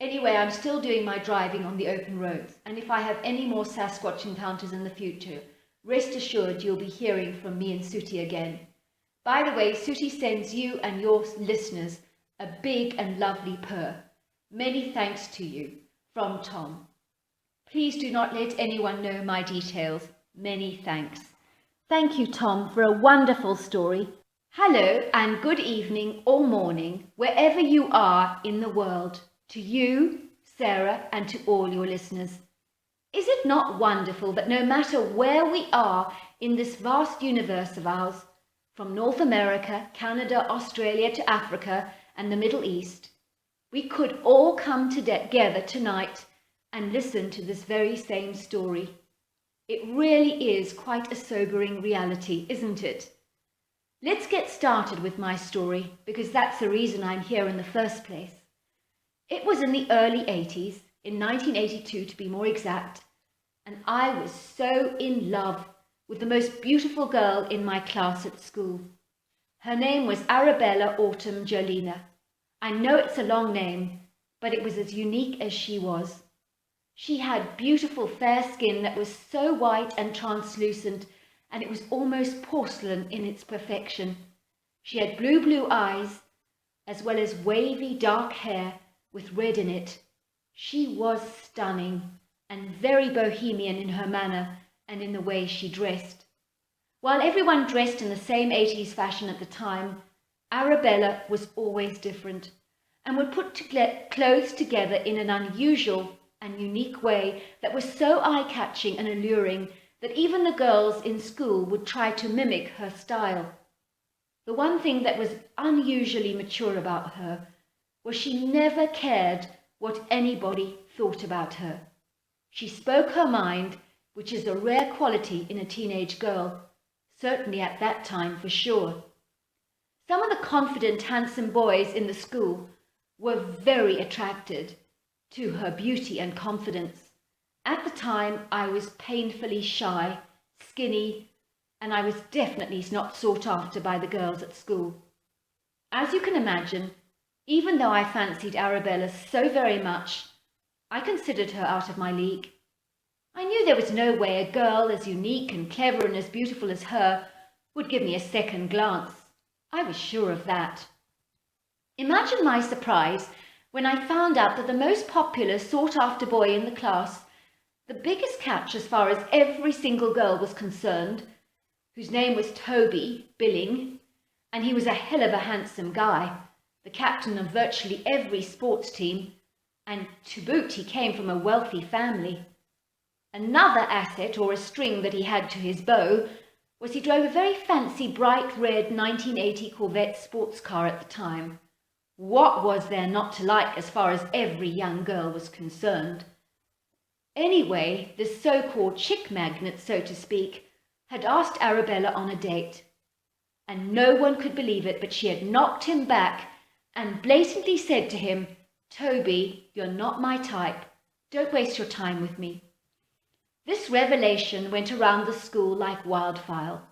Anyway, I'm still doing my driving on the open roads, and if I have any more Sasquatch encounters in the future, rest assured you'll be hearing from me and Sooty again. By the way, Sooty sends you and your listeners a big and lovely purr. Many thanks to you. From Tom. Please do not let anyone know my details. Many thanks. Thank you, Tom, for a wonderful story. Hello and good evening or morning, wherever you are in the world, to you, Sarah, and to all your listeners. Is it not wonderful that no matter where we are in this vast universe of ours, from North America, Canada, Australia to Africa and the Middle East, we could all come together tonight and listen to this very same story? It really is quite a sobering reality, isn't it? Let's get started with my story, because that's the reason I'm here in the first place. It was in the early 80s, in 1982 to be more exact, and I was so in love with the most beautiful girl in my class at school. Her name was Arabella Autumn Jolina. I know it's a long name, but it was as unique as she was. She had beautiful fair skin that was so white and translucent, and it was almost porcelain in its perfection. She had blue eyes, as well as wavy dark hair with red in it. She was stunning and very bohemian in her manner and in the way she dressed. While everyone dressed in the same 80s fashion at the time, Arabella was always different and would put clothes together in an unusual and unique way that was so eye-catching and alluring that even the girls in school would try to mimic her style. The one thing that was unusually mature about her was she never cared what anybody thought about her. She spoke her mind, which is a rare quality in a teenage girl, certainly at that time for sure. Some of the confident, handsome boys in the school were very attracted to her beauty and confidence. At the time, I was painfully shy, skinny, and I was definitely not sought after by the girls at school. As you can imagine, even though I fancied Arabella so very much, I considered her out of my league. I knew there was no way a girl as unique and clever and as beautiful as her would give me a second glance. I was sure of that. Imagine my surprise when I found out that the most popular, sought-after boy in the class, the biggest catch as far as every single girl was concerned, whose name was Toby Billing, and he was a hell of a handsome guy, the captain of virtually every sports team, and to boot he came from a wealthy family. Another asset, or a string that he had to his bow, was he drove a very fancy bright red 1980 Corvette sports car at the time. What was there not to like as far as every young girl was concerned? Anyway, this so-called chick magnet, so to speak, had asked Arabella on a date. And no one could believe it, but she had knocked him back and blatantly said to him, "Toby, you're not my type. Don't waste your time with me." This revelation went around the school like wildfire,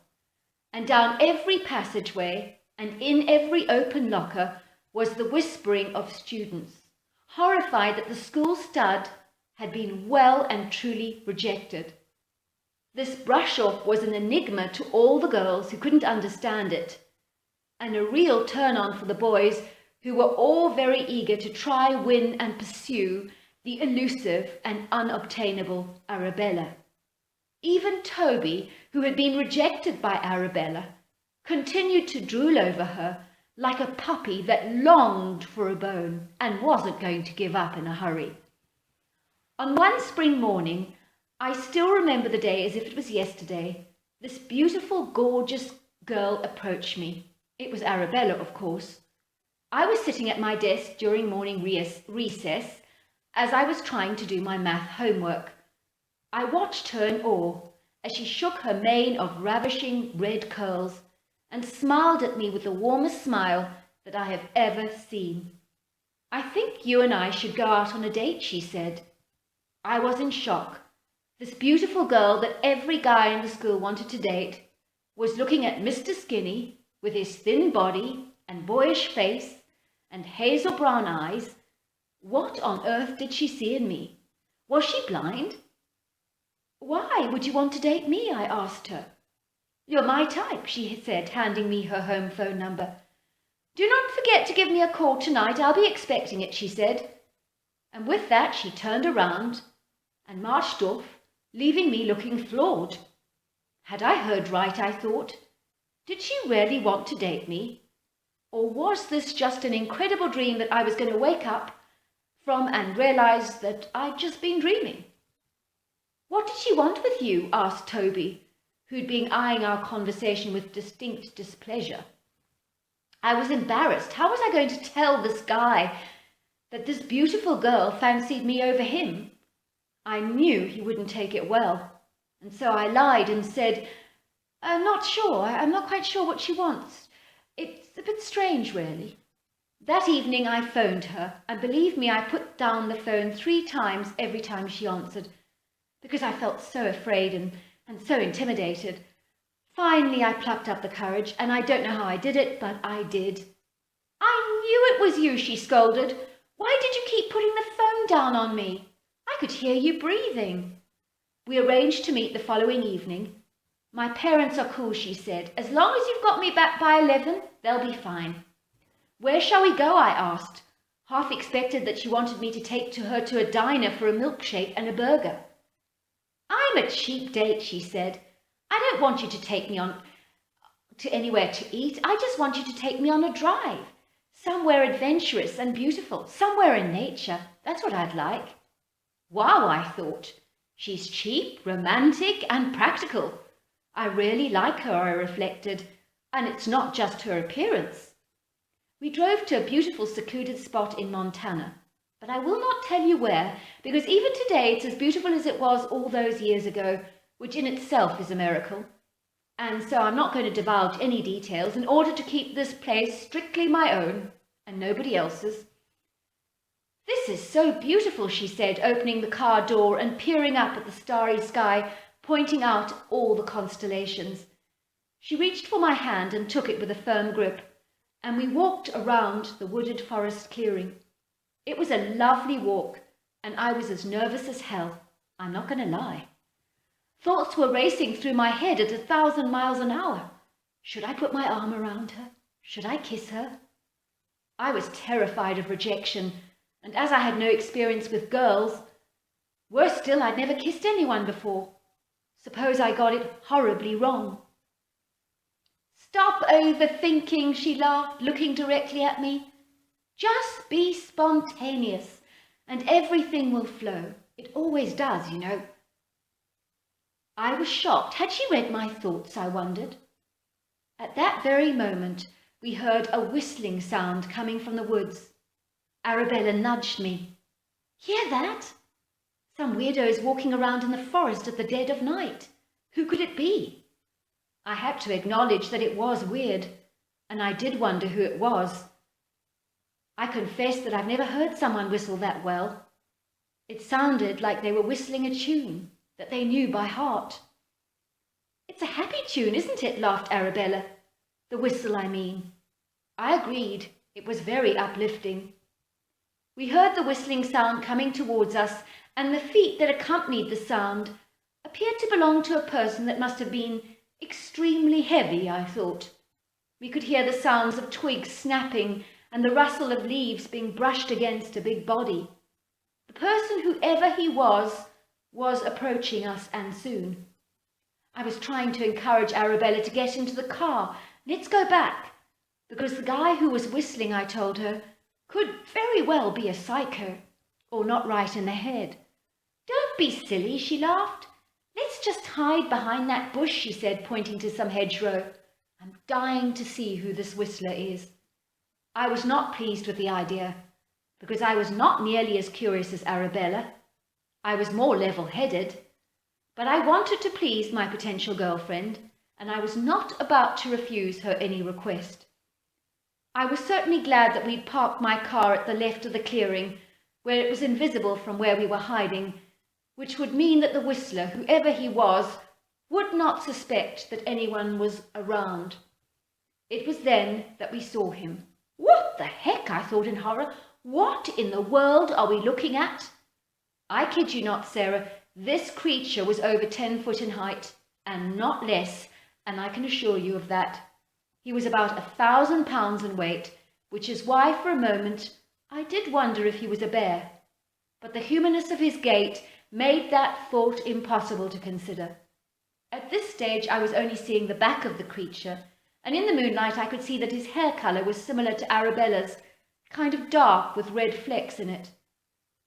and down every passageway and in every open locker was the whispering of students, horrified that the school stud had been well and truly rejected. This brush-off was an enigma to all the girls who couldn't understand it, and a real turn-on for the boys who were all very eager to try, win and pursue the elusive and unobtainable Arabella. Even Toby, who had been rejected by Arabella, continued to drool over her like a puppy that longed for a bone and wasn't going to give up in a hurry. On one spring morning, I still remember the day as if it was yesterday, this beautiful, gorgeous girl approached me. It was Arabella, of course. I was sitting at my desk during morning recess as I was trying to do my math homework. I watched her in awe as she shook her mane of ravishing red curls and smiled at me with the warmest smile that I have ever seen. "I think you and I should go out on a date," she said. I was in shock. This beautiful girl that every guy in the school wanted to date was looking at Mr. Skinny with his thin body and boyish face and hazel brown eyes. What on earth did she see in me? Was she blind? "Why would you want to date me?" I asked her. "You're my type," she said, handing me her home phone number. "Do not forget to give me a call tonight. I'll be expecting it," she said. And with that she turned around and marched off, leaving me looking floored. Had I heard right, I thought? Did she really want to date me? Or was this just an incredible dream that I was going to wake up from and realize that I'd just been dreaming? "What did she want with you?" asked Toby, who'd been eyeing our conversation with distinct displeasure. I was embarrassed. How was I going to tell this guy that this beautiful girl fancied me over him? I knew he wouldn't take it well, and so I lied and said, Not sure. I'm not quite sure what she wants. It's a bit strange, really. That evening I phoned her, and believe me, I put down the phone 3 times every time she answered, because I felt so afraid and so intimidated. Finally, I plucked up the courage, and I don't know how I did it, but I did. "I knew it was you," she scolded. "Why did you keep putting the phone down on me? I could hear you breathing." We arranged to meet the following evening. "My parents are cool," she said. "As long as you've got me back by 11, they'll be fine." "Where shall we go?" I asked, half expected that she wanted me to take her to a diner for a milkshake and a burger. "I'm a cheap date," she said. "I don't want you to take me on to anywhere to eat. I just want you to take me on a drive. Somewhere adventurous and beautiful, somewhere in nature. That's what I'd like." Wow, I thought. She's cheap, romantic, and practical. I really like her, I reflected, and it's not just her appearance. We drove to a beautiful secluded spot in Montana, but I will not tell you where, because even today it's as beautiful as it was all those years ago, which in itself is a miracle. And so I'm not going to divulge any details in order to keep this place strictly my own and nobody else's. "This is so beautiful," she said, opening the car door and peering up at the starry sky, pointing out all the constellations. She reached for my hand and took it with a firm grip, and we walked around the wooded forest clearing. It was a lovely walk, and I was as nervous as hell. I'm not going to lie. Thoughts were racing through my head at 1,000 miles an hour. Should I put my arm around her? Should I kiss her? I was terrified of rejection, and as I had no experience with girls, worse still, I'd never kissed anyone before. Suppose I got it horribly wrong. "Stop overthinking," she laughed, looking directly at me. "Just be spontaneous, and everything will flow. It always does, you know." I was shocked. Had she read my thoughts, I wondered? At that very moment, we heard a whistling sound coming from the woods. Arabella nudged me. "Hear that? Some weirdos walking around in the forest at the dead of night. Who could it be?" I had to acknowledge that it was weird, and I did wonder who it was. I confess that I've never heard someone whistle that well. It sounded like they were whistling a tune that they knew by heart. "It's a happy tune, isn't it?" laughed Arabella. "The whistle, I mean." I agreed. It was very uplifting. We heard the whistling sound coming towards us, and the feet that accompanied the sound appeared to belong to a person that must have been extremely heavy, I thought. We could hear the sounds of twigs snapping and the rustle of leaves being brushed against a big body. The person, whoever he was approaching us, and soon. I was trying to encourage Arabella to get into the car. "Let's go back," because the guy who was whistling, I told her, could very well be a psycho, or not right in the head. "Don't be silly," she laughed. "Let's just hide behind that bush," she said, pointing to some hedgerow. "I'm dying to see who this whistler is." I was not pleased with the idea, because I was not nearly as curious as Arabella. I was more level-headed, but I wanted to please my potential girlfriend, and I was not about to refuse her any request. I was certainly glad that we'd parked my car at the left of the clearing, where it was invisible from where we were hiding, which would mean that the whistler, whoever he was, would not suspect that anyone was around. It was then that we saw him. "What the heck?" I thought in horror. "What in the world are we looking at?" I kid you not, Sarah, this creature was over 10 foot in height, and not less, and I can assure you of that. He was about 1,000 pounds in weight, which is why for a moment I did wonder if he was a bear. But the humanness of his gait made that thought impossible to consider. At this stage I was only seeing the back of the creature, and in the moonlight I could see that his hair colour was similar to Arabella's, kind of dark with red flecks in it.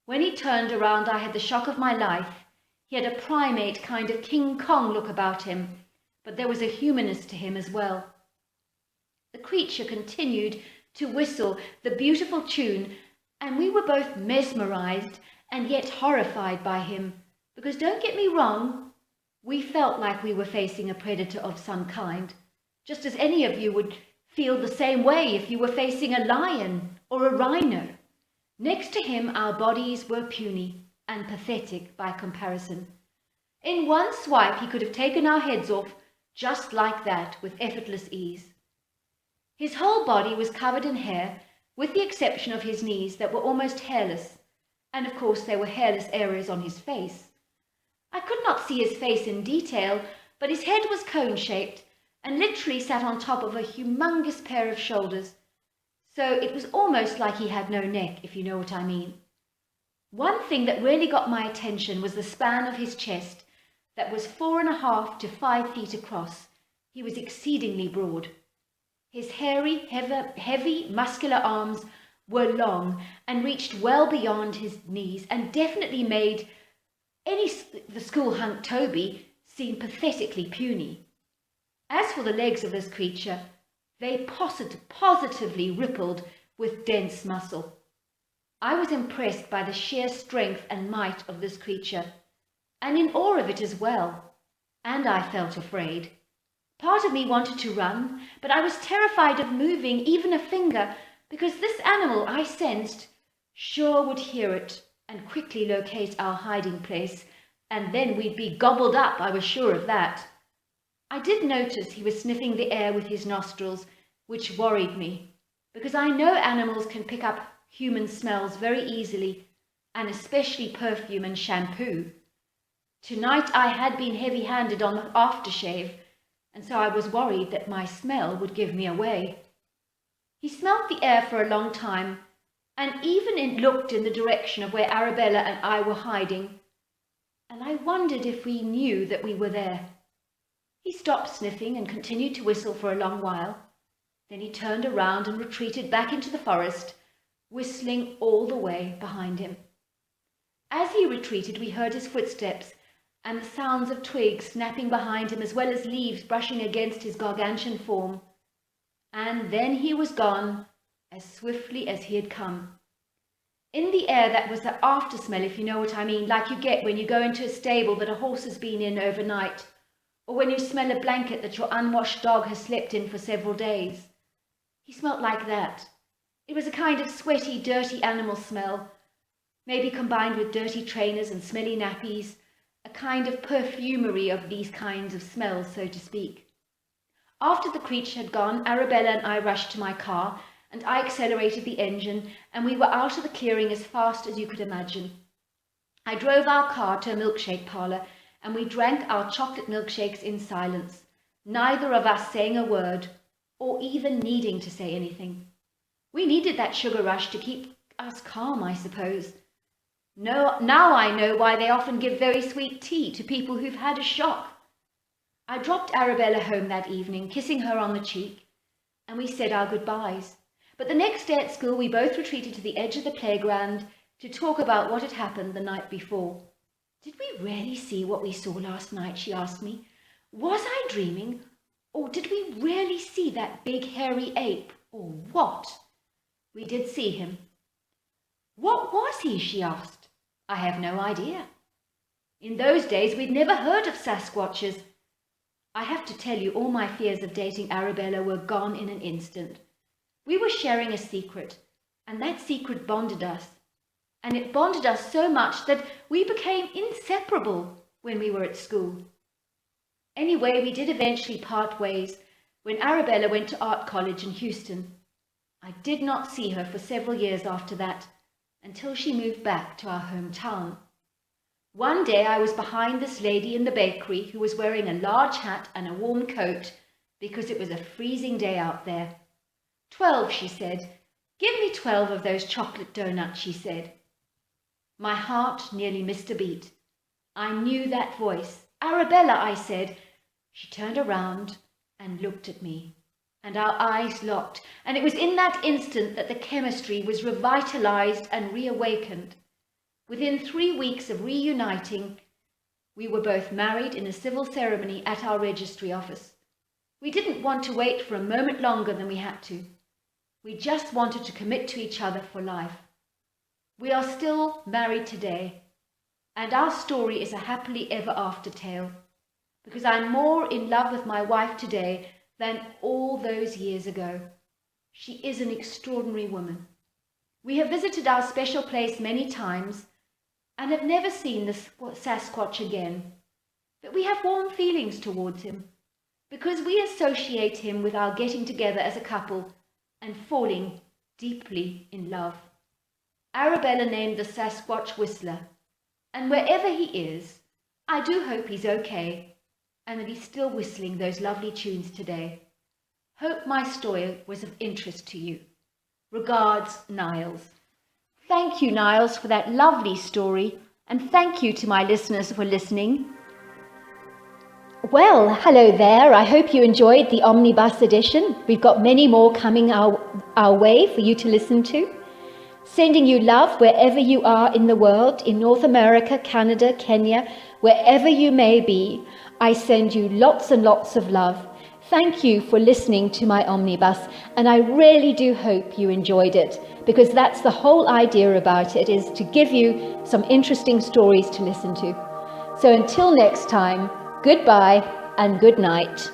When he turned around, I had the shock of my life. He had a primate kind of King Kong look about him, but there was a humanness to him as well. The creature continued to whistle the beautiful tune, and we were both mesmerized and yet horrified by him, because don't get me wrong, We felt like we were facing a predator of some kind, just as any of you would feel the same way if you were facing a lion or a rhino. Next to him, our bodies were puny and pathetic by comparison. In one swipe, he could have taken our heads off just like that with effortless ease. His whole body was covered in hair, with the exception of his knees that were almost hairless, and of course there were hairless areas on his face. I could not see his face in detail, but his head was cone-shaped and literally sat on top of a humongous pair of shoulders, so it was almost like he had no neck, if you know what I mean. One thing that really got my attention was the span of his chest that was 4.5 to 5 feet across. He was exceedingly broad. His hairy, heavy, muscular arms were long and reached well beyond his knees and definitely made the school hunk Toby seem pathetically puny. As for the legs of this creature, they positively rippled with dense muscle. I was impressed by the sheer strength and might of this creature, and in awe of it as well, and I felt afraid. Part of me wanted to run, but I was terrified of moving even a finger, because this animal, I sensed, sure would hear it and quickly locate our hiding place, and then we'd be gobbled up, I was sure of that. I did notice he was sniffing the air with his nostrils, which worried me, because I know animals can pick up human smells very easily, and especially perfume and shampoo. Tonight I had been heavy-handed on the aftershave, and so I was worried that my smell would give me away. He smelt the air for a long time, and even looked in the direction of where Arabella and I were hiding, and I wondered if we knew that we were there. He stopped sniffing and continued to whistle for a long while. Then he turned around and retreated back into the forest, whistling all the way behind him. As he retreated, we heard his footsteps and the sounds of twigs snapping behind him, as well as leaves brushing against his gargantuan form. And then he was gone as swiftly as he had come. In the air, that was the after smell, if you know what I mean, like you get when you go into a stable that a horse has been in overnight, or when you smell a blanket that your unwashed dog has slept in for several days. He smelt like that. It was a kind of sweaty, dirty animal smell, maybe combined with dirty trainers and smelly nappies, a kind of perfumery of these kinds of smells, so to speak. After the creature had gone, Arabella and I rushed to my car, and I accelerated the engine, and we were out of the clearing as fast as you could imagine. I drove our car to a milkshake parlour, and we drank our chocolate milkshakes in silence, neither of us saying a word, or even needing to say anything. We needed that sugar rush to keep us calm, I suppose. No, now I know why they often give very sweet tea to people who've had a shock. I dropped Arabella home that evening, kissing her on the cheek, and we said our goodbyes. But the next day at school, we both retreated to the edge of the playground to talk about what had happened the night before. "Did we really see what we saw last night?" she asked me. "Was I dreaming? Or did we really see that big hairy ape? Or what?" We did see him. "What was he?" she asked. "I have no idea. In those days we'd never heard of Sasquatches." I have to tell you, all my fears of dating Arabella were gone in an instant. We were sharing a secret, and that secret bonded us. And it bonded us so much that we became inseparable when we were at school. Anyway, we did eventually part ways when Arabella went to art college in Houston. I did not see her for several years after that, until she moved back to our hometown. One day I was behind this lady in the bakery who was wearing a large hat and a warm coat because it was a freezing day out there. 12, she said. "Give me 12 of those chocolate donuts," she said. My heart nearly missed a beat. I knew that voice. "Arabella," I said. She turned around and looked at me, and our eyes locked, and it was in that instant that the chemistry was revitalized and reawakened. Within 3 weeks of reuniting, we were both married in a civil ceremony at our registry office. We didn't want to wait for a moment longer than we had to. We just wanted to commit to each other for life. We are still married today, and our story is a happily ever after tale. because I'm more in love with my wife today than all those years ago. She is an extraordinary woman. We have visited our special place many times and have never seen the Sasquatch again. But we have warm feelings towards him because we associate him with our getting together as a couple and falling deeply in love. Arabella named the Sasquatch Whistler, and wherever he is, I do hope he's okay and that he's still whistling those lovely tunes today. Hope my story was of interest to you. Regards, Niles. Thank you, Niles, for that lovely story, and thank you to my listeners for listening. Well, hello there. I hope you enjoyed the Omnibus edition. We've got many more coming our way for you to listen to. Sending you love wherever you are in the world, in North America, Canada, Kenya, wherever you may be. I send you lots and lots of love. Thank you for listening to my Omnibus, and I really do hope you enjoyed it, because that's the whole idea about it, is to give you some interesting stories to listen to. So until next time, goodbye and good night.